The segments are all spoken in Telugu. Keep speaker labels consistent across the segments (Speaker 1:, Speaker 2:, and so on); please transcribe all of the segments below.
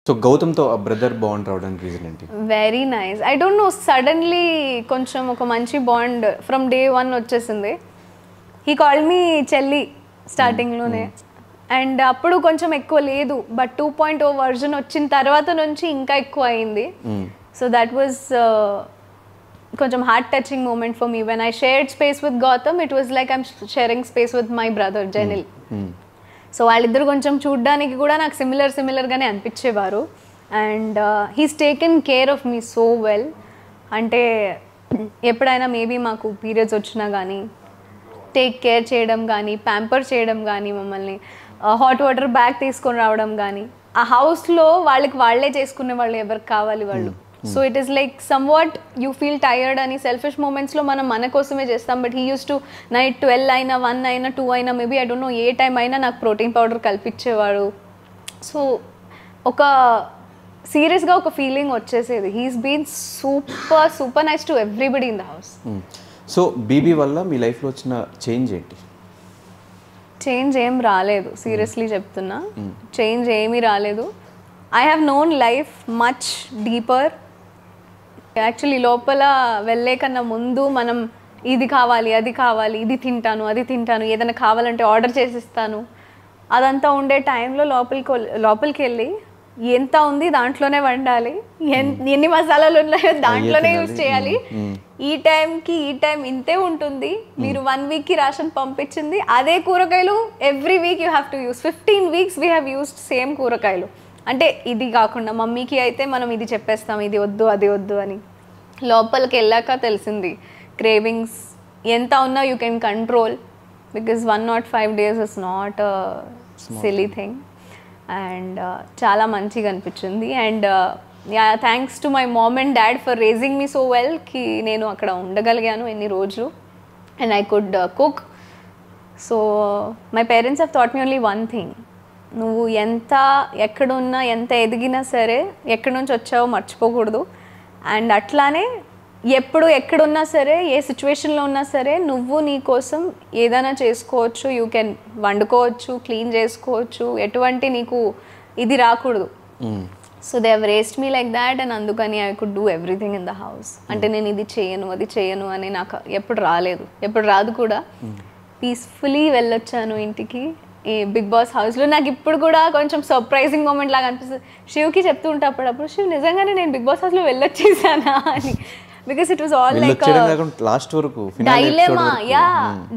Speaker 1: సో గౌతమ్తో ఆ బ్రదర్ బాండ్ రావడానికి రీజన్ ఏంటి?
Speaker 2: Very nice. I don't know, suddenly కొంచెం ఒక మంచి బాండ్ ఫ్రమ్ డే 1 వచ్చేసింది. హీ కాల్డ్ మీ చెల్లి స్టార్టింగ్లోనే, అండ్ అప్పుడు కొంచెం ఎక్కువ లేదు, బట్ 2.0 వర్జన్ వచ్చిన తర్వాత నుంచి ఇంకా ఎక్కువ అయింది. సో దట్ వాజ్ కొంచెం heart touching moment for me. When I shared space with Gautam, it was like I'm sharing space with my brother Jenil. So వాళ్ళిద్దరు కొంచెం చూడ్డానికి కూడా నాకు సిమిలర్గానే అనిపించేవారు. And he's taken care of me so well. అంటే ఎప్పుడైనా మేబీ మాకు పీరియడ్స్ వచ్చినా కానీ టేక్ కేర్ చేయడం కానీ, ప్యాంపర్ చేయడం కానీ, మమ్మల్ని హాట్ వాటర్ బ్యాగ్ తీసుకొని రావడం కానీ, ఆ హౌస్లో వాళ్ళే చేసుకునే వాళ్ళు, ఎవరికి కావాలి వాళ్ళు. So it is like some what you feel tired అని సెల్ఫిష్ మూమెంట్స్లో మనం మన కోసమే చేస్తాం. But he use to night 12 అయినా 1 అయినా 2 అయినా maybe I don't know A time అయినా నాకు ప్రోటీన్ పౌడర్ కల్పించేవాడు. సో ఒక సీరియస్గా ఒక ఫీలింగ్ వచ్చేసేది. He's been super nice to everybody in the house.
Speaker 1: So BB వల్ల మీ లైఫ్లో వచ్చిన చేంజ్ ఏంటి?
Speaker 2: చేంజ్ ఏం రాలేదు, సీరియస్లీ చెప్తున్నా. చేంజ్ ఏమీ రాలేదు. I have known life much deeper. Actually లోపల వెళ్ళే కన్నా ముందు మనం ఇది కావాలి, అది కావాలి, ఇది తింటాను, అది తింటాను, ఏదైనా కావాలంటే ఆర్డర్ చేసిస్తాను, అదంతా ఉండే టైంలో లోపలికి వెళ్ళి ఎంత ఉంది దాంట్లోనే వండాలి, ఎన్ని మసాలాలు ఉన్నాయో దాంట్లోనే యూజ్ చేయాలి, ఈ టైంకి ఈ టైం ఇంతే ఉంటుంది, మీరు 1 వీక్కి రేషన్ పంపించింది అదే కూరగాయలు every week you have to use. 15 weeks we have used same కూరగాయలు. అంటే ఇది కాకుండా మమ్మీకి అయితే మనం ఇది చెప్పేస్తాం, ఇది వద్దు అది వద్దు అని. లోపలికి వెళ్ళాక తెలిసింది క్రేవింగ్స్ ఎంత ఉన్నా you can control, because 105 days is not a silly thing. And చాలా మంచిగా అనిపించింది. And thanks to my mom and dad for raising me so well కి నేను అక్కడ ఉండగలిగాను ఎన్ని రోజులు, and I could cook. So my parents have taught me only one thing, నువ్వు ఎక్కడున్నా ఎంత ఎదిగినా సరే ఎక్కడి నుంచి వచ్చావో మర్చిపోకూడదు. అండ్ అట్లానే ఎప్పుడు ఎక్కడున్నా సరే ఏ సిచ్యువేషన్లో ఉన్నా సరే నువ్వు నీ కోసం ఏదైనా చేసుకోవచ్చు, యూ కెన్ వండుకోవచ్చు, క్లీన్ చేసుకోవచ్చు, ఎటువంటి నీకు ఇది రాకూడదు. So they have raised me like that, and అందుకని I could do everything in the house. అంటే నేను ఇది చేయను అది చేయను అని నాకు ఎప్పుడు రాలేదు, ఎప్పుడు రాదు కూడా. పీస్ఫుల్లీ వెళ్ళొచ్చాను ఇంటికి ఈ బిగ్ బాస్ హౌస్లో. నాకు ఇప్పుడు కూడా కొంచెం సర్ప్రైజింగ్ మూమెంట్ లాగా అనిపిస్తుంది. శివ్కి చెప్తూ ఉంటే అప్పుడప్పుడు, శివ్ నిజంగానే నేను బిగ్ బాస్ హౌస్లో వెళ్ళొచ్చేసానా అని. Because it was all like
Speaker 1: last వరకు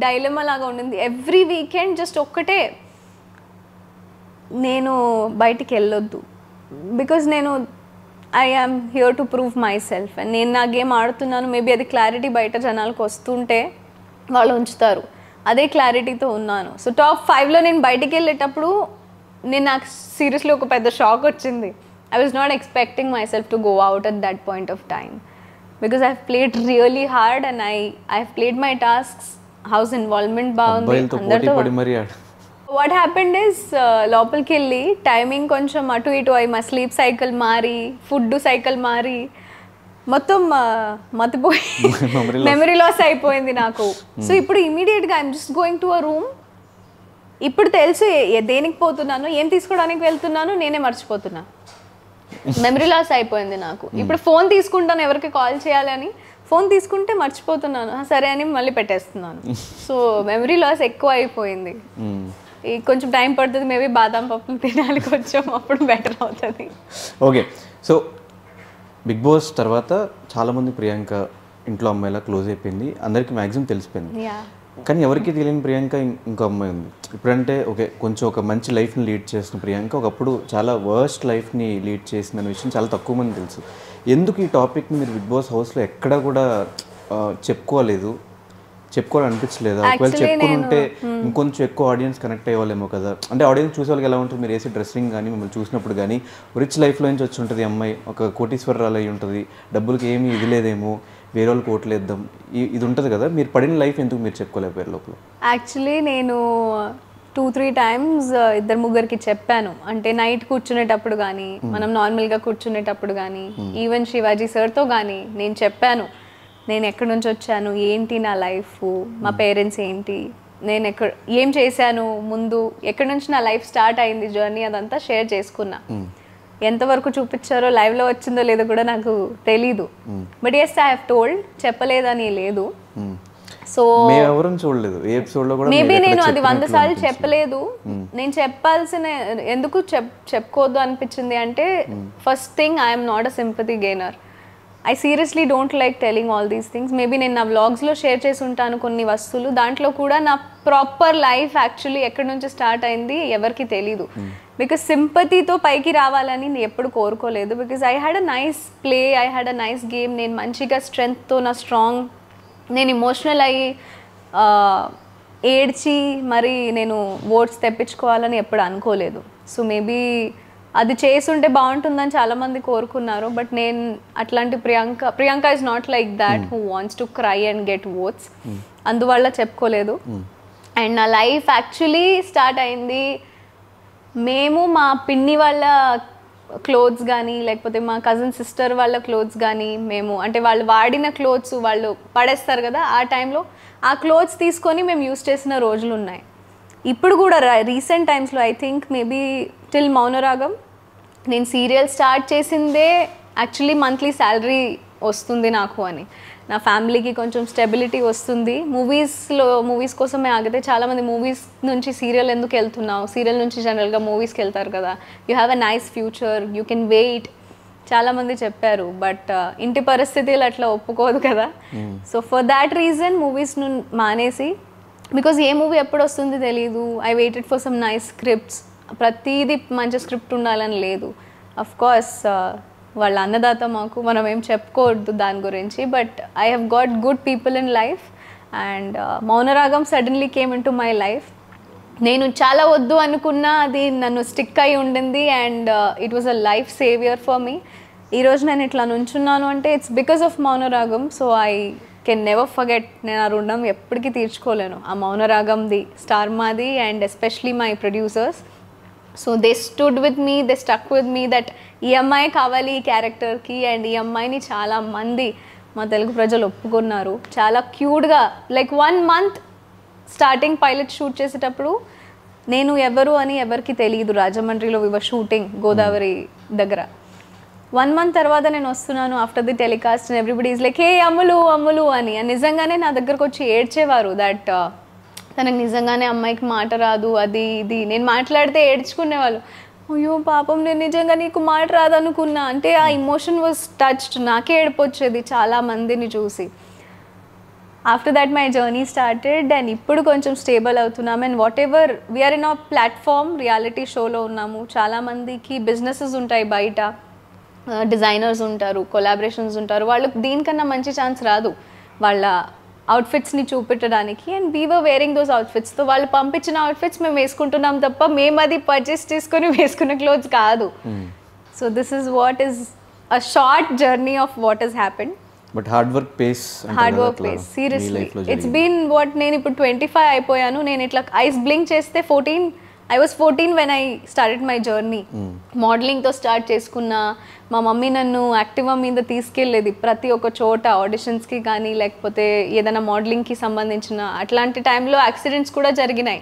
Speaker 2: డైలమా లాగా ఉండింది. ఎవ్రీ వీకెండ్ జస్ట్ ఒక్కటే, నేను బయటికి వెళ్ళొద్దు, బికాజ్ నేను I am here to prove my సెల్ఫ్. అండ్ నేను నా గేమ్ ఆడుతున్నాను, మేబీ అది క్లారిటీ బయట జనాలకు వస్తుంటే వాళ్ళు ఉంచుతారు, అదే క్లారిటీతో ఉన్నాను. సో టాప్ 5లో నేను బయటికి వెళ్ళేటప్పుడు నాకు సీరియస్లీ ఒక పెద్ద షాక్ వచ్చింది. I was not expecting my self to go out at that point of time, because I have played really hard and I have played my tasks. House involvement బాగుంది అందరితో. వాట్ హ్యాపెండ్ ఇస్ లోపలికి వెళ్ళి టైమింగ్ కొంచెం అటు ఇటు అయి, మా స్లీప్ సైకిల్ మారి, ఫుడ్ సైకిల్ మారి, మొత్తం మతిపోయి మెమరీ లాస్ అయిపోయింది నాకు. సో ఇప్పుడు ఇమీడియట్గా I'm just going to a room. ఇప్పుడు తెలుసు దేనికి పోతున్నాను, ఏం తీసుకోవడానికి వెళ్తున్నాను, నేనే మర్చిపోతున్నా. మెమరీ లాస్ అయిపోయింది నాకు. ఇప్పుడు ఫోన్ తీసుకుంటాను ఎవరికి కాల్ చేయాలి అని, ఫోన్ తీసుకుంటే మర్చిపోతున్నాను, సరే అని మళ్ళీ పెట్టేస్తున్నాను. సో మెమరీ లాస్ ఎక్కువ అయిపోయింది. కొంచెం టైం పడుతుంది, మేబీ బాదం పప్పులు తినాలి కొంచెం, అప్పుడు బెటర్ అవుతుంది.
Speaker 1: ఓకే, సో బిగ్ బాస్ తర్వాత చాలామంది ప్రియాంక ఇంట్లో అమ్మాయిలా క్లోజ్ అయిపోయింది, అందరికీ మ్యాక్సిమం తెలిసిపోయింది. కానీ ఎవరికి తెలియని ప్రియాంక ఇంకో అమ్మాయి ఉంది. ఇప్పుడంటే ఓకే కొంచెం ఒక మంచి లైఫ్ని లీడ్ చేసిన ప్రియాంక ఒకప్పుడు చాలా వర్స్ట్ లైఫ్ని లీడ్ చేసిన విషయం చాలా తక్కువ మంది తెలుసు. ఎందుకు ఈ టాపిక్ని మీరు బిగ్ బాస్ హౌస్లో ఎక్కడా కూడా చెప్పుకోవాలనిపించలేదా? ఒకవేళ చెప్పుకుంటే ఇంకొంచెం ఎక్కువ ఆడియన్స్ కనెక్ట్ అయ్యేవాళ్ళేమో కదా. అంటే ఆడియన్స్ చూసే వాళ్ళకి ఎలా ఉంటుంది, మీరు వేసే డ్రెస్సింగ్ కానీ మిమ్మల్ని చూసినప్పుడు కానీ రిచ్ లైఫ్లో నుంచి వచ్చి ఉంటుంది అమ్మాయి, ఒక కోటీశ్వరరాలు అయి ఉంటుంది, డబ్బులకి ఏమీ ఇది లేదేమో, వేరే వాళ్ళకి ఓట్లేద్దాం, ఇది ఉంటుంది కదా. మీరు పడిన లైఫ్ ఎందుకు మీరు చెప్పుకోలేకపోయారు లోపల?
Speaker 2: యాక్చువల్లీ నేను 2-3 times 2-3 చెప్పాను. అంటే నైట్ కూర్చునేటప్పుడు కానీ, మనం నార్మల్గా కూర్చునేటప్పుడు కానీ, ఈవెన్ శివాజీ సార్తో కానీ నేను చెప్పాను, నేను ఎక్కడి నుంచి వచ్చాను, ఏంటి నా లైఫ్, మా పేరెంట్స్ ఏంటి, నేను ఏం చేశాను ముందు, ఎక్కడి నుంచి నా లైఫ్ స్టార్ట్ అయింది జర్నీ, అదంతా షేర్ చేసుకున్నా. ఎంతవరకు చూపించారో లైవ్లో వచ్చిందో లేదో కూడా నాకు తెలీదు. But yes I have told, చెప్పలేదని లేదు. సో
Speaker 1: చూడలేదు ఏ ఎపిసోడ్లో కూడా
Speaker 2: మేబీ నేను అది 100 సార్లు చెప్పలేదు. నేను చెప్పాల్సిన ఎందుకు చెప్పుకోవద్దు అనిపించింది అంటే, first thing I'm not a sympathy gainer. I seriously don't like telling all these things. Maybe నేను నా వ్లాగ్స్లో షేర్ చేసి ఉంటాను కొన్ని వస్తువులు, దాంట్లో కూడా నా ప్రాపర్ లైఫ్ యాక్చువల్లీ ఎక్కడి నుంచి స్టార్ట్ అయింది ఎవరికి తెలీదు. బికాస్ సింపతితో పైకి రావాలని నేను ఎప్పుడు కోరుకోలేదు. Because I had a nice play, I had a nice game. నేను మంచిగా స్ట్రెంగ్త్తో నా స్ట్రాంగ్, నేను ఇమోషనల్ అయ్యి ఏడ్చి మరి నేను ఓట్స్ తెప్పించుకోవాలని ఎప్పుడు అనుకోలేదు. సో మేబీ అది చేసుంటే బాగుంటుందని చాలామంది కోరుకున్నారు. బట్ నేను అట్లాంటి Priyanka is not like that who wants to cry and get votes. అందువల్ల చెప్పుకోలేదు. అండ్ నా లైఫ్ యాక్చువల్లీ స్టార్ట్ అయింది, మేము మా పిన్ని వాళ్ళ క్లోత్స్ కానీ లేకపోతే మా కజిన్ సిస్టర్ వాళ్ళ క్లోత్స్ కానీ మేము అంటే వాళ్ళు వాడిన క్లోత్స్ వాళ్ళు పడేస్తారు కదా, ఆ టైంలో ఆ క్లోత్స్ తీసుకొని మేము యూస్ చేసిన రోజులు ఉన్నాయి. ఇప్పుడు కూడా రీసెంట్ టైమ్స్లో I think maybe till Mounaragam నేను సీరియల్ స్టార్ట్ చేసిందే యాక్చువల్లీ మంత్లీ శాలరీ వస్తుంది నాకు అని, నా ఫ్యామిలీకి కొంచెం స్టెబిలిటీ వస్తుంది. మూవీస్ కోసమే ఆగితే చాలామంది మూవీస్ నుంచి సీరియల్ ఎందుకు వెళ్తున్నావు, సీరియల్ నుంచి జనరల్గా మూవీస్కి వెళ్తారు కదా, you have a nice future, you can wait చాలామంది చెప్పారు. బట్ ఇంటి పరిస్థితులు అట్లా ఒప్పుకోదు కదా. సో ఫర్ దాట్ రీజన్ మూవీస్ను మానేసి, బికాజ్ ఏ మూవీ ఎప్పుడు వస్తుంది తెలీదు, I waited for some nice scripts. ప్రతిదీ మంచి స్క్రిప్ట్ ఉండాలని లేదు. అఫ్ కోర్స్ వాళ్ళ అన్నదాత మాకు, మనం ఏం చెప్పుకోవద్దు దాని గురించి. But I have got good people in life and Mounaragam suddenly came in to my life. నేను చాలా వద్దు అనుకున్నా అది నన్ను స్టిక్ అయి ఉండింది and it was a life saviour for me. ఈరోజు నేను ఇట్లా నుంచున్నాను అంటే it's because of Mounaragam. So I can never forget. నేను ఆ రుణం ఎప్పటికీ తీర్చుకోలేను. ఆ మౌనరాగంది, స్టార్ మాది and especially my producers. So they stood with me, they stuck with me that ఈ అమ్మాయి కావాలి ఈ క్యారెక్టర్కి. అండ్ ఈ అమ్మాయిని చాలామంది మా తెలుగు ప్రజలు ఒప్పుకున్నారు. చాలా క్యూట్గా like 1 month starting pilot shoot చేసేటప్పుడు నేను ఎవరు అని ఎవరికి తెలియదు. రాజమండ్రిలో వివర్ షూటింగ్ గోదావరి దగ్గర. 1 month తర్వాత నేను వస్తున్నాను after the telecast and everybody is like hey Ammulu Ammulu అని. నిజంగానే నా దగ్గరకు వచ్చి ఏడ్చేవారు దట్ తనకు నిజంగానే అమ్మాయికి మాట రాదు అది ఇది. నేను మాట్లాడితే ఏడ్చుకునేవాళ్ళు, అయ్యో పాపం నేను నిజంగా నీకు మాట రాదనుకున్నా అంటే. ఆ ఇమోషన్ వాజ్ టచ్డ్, నాకే ఏడిపొచ్చేది చాలా మందిని చూసి. After that my journey started and ఇప్పుడు కొంచెం స్టేబుల్ అవుతున్నాం. And whatever we are in a platform, reality షోలో ఉన్నాము. చాలామందికి బిజినెసెస్ ఉంటాయి బయట, డిజైనర్స్ ఉంటారు, కొలాబరేషన్స్ ఉంటారు. వాళ్ళకి దీనికన్నా మంచి ఛాన్స్ రాదు వాళ్ళ అవుట్ఫిట్స్ని చూపెట్టడానికి. And we were wearing those అవుట్ఫిట్స్తో వాళ్ళు పంపించిన అవుట్ఫిట్స్ మేము వేసుకుంటున్నాం తప్ప మేము అది పర్చేస్ చేసుకొని వేసుకునే క్లోత్స్ కాదు. So this is what is a short journey of what is happened.
Speaker 1: But hard work pays
Speaker 2: seriously it's been what. నేను ఇప్పుడు 25 అయిపోయాను. నేను ఇట్లా ఐస్ బ్లింక్ చేస్తే 14. I was 14 when I started my journey. మోడలింగ్తో స్టార్ట్ చేసుకున్నా. మా మమ్మీ నన్ను యాక్టివా మీద తీసుకెళ్ళేది ప్రతి ఒక్క చోట, ఆడిషన్స్కి కానీ లేకపోతే ఏదైనా మోడలింగ్కి సంబంధించిన. అట్లాంటి టైంలో యాక్సిడెంట్స్ కూడా జరిగినాయి.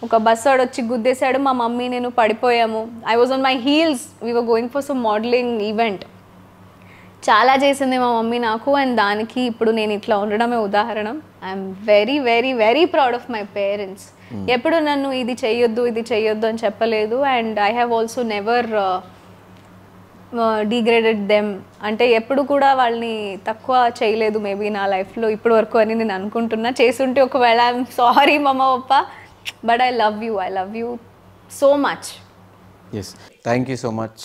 Speaker 2: ఒక బస్ వాడు వచ్చి గుద్దేశాడు, మా మమ్మీ నేను పడిపోయాము. I was on my heels, we were going for some modelling event. చాలా చేసింది మా మమ్మీ నాకు. అండ్ దానికి ఇప్పుడు నేను ఇట్లా ఉండడమే ఉదాహరణం. I'm very very very proud of my parents. ఎప్పుడు నన్ను ఇది చెయ్యొద్దు అని చెప్పలేదు. And I have also never degraded them. అంటే ఎప్పుడు కూడా వాళ్ళని తక్కువ చేయలేదు మేబీ నా లైఫ్లో ఇప్పటి వరకు అని నేను అనుకుంటున్నా. చేసుంటే ఒకవేళ ఐఎమ్ సారీ మమ్మ పప్ప, but I love you so much.
Speaker 1: Yes, thank you so much.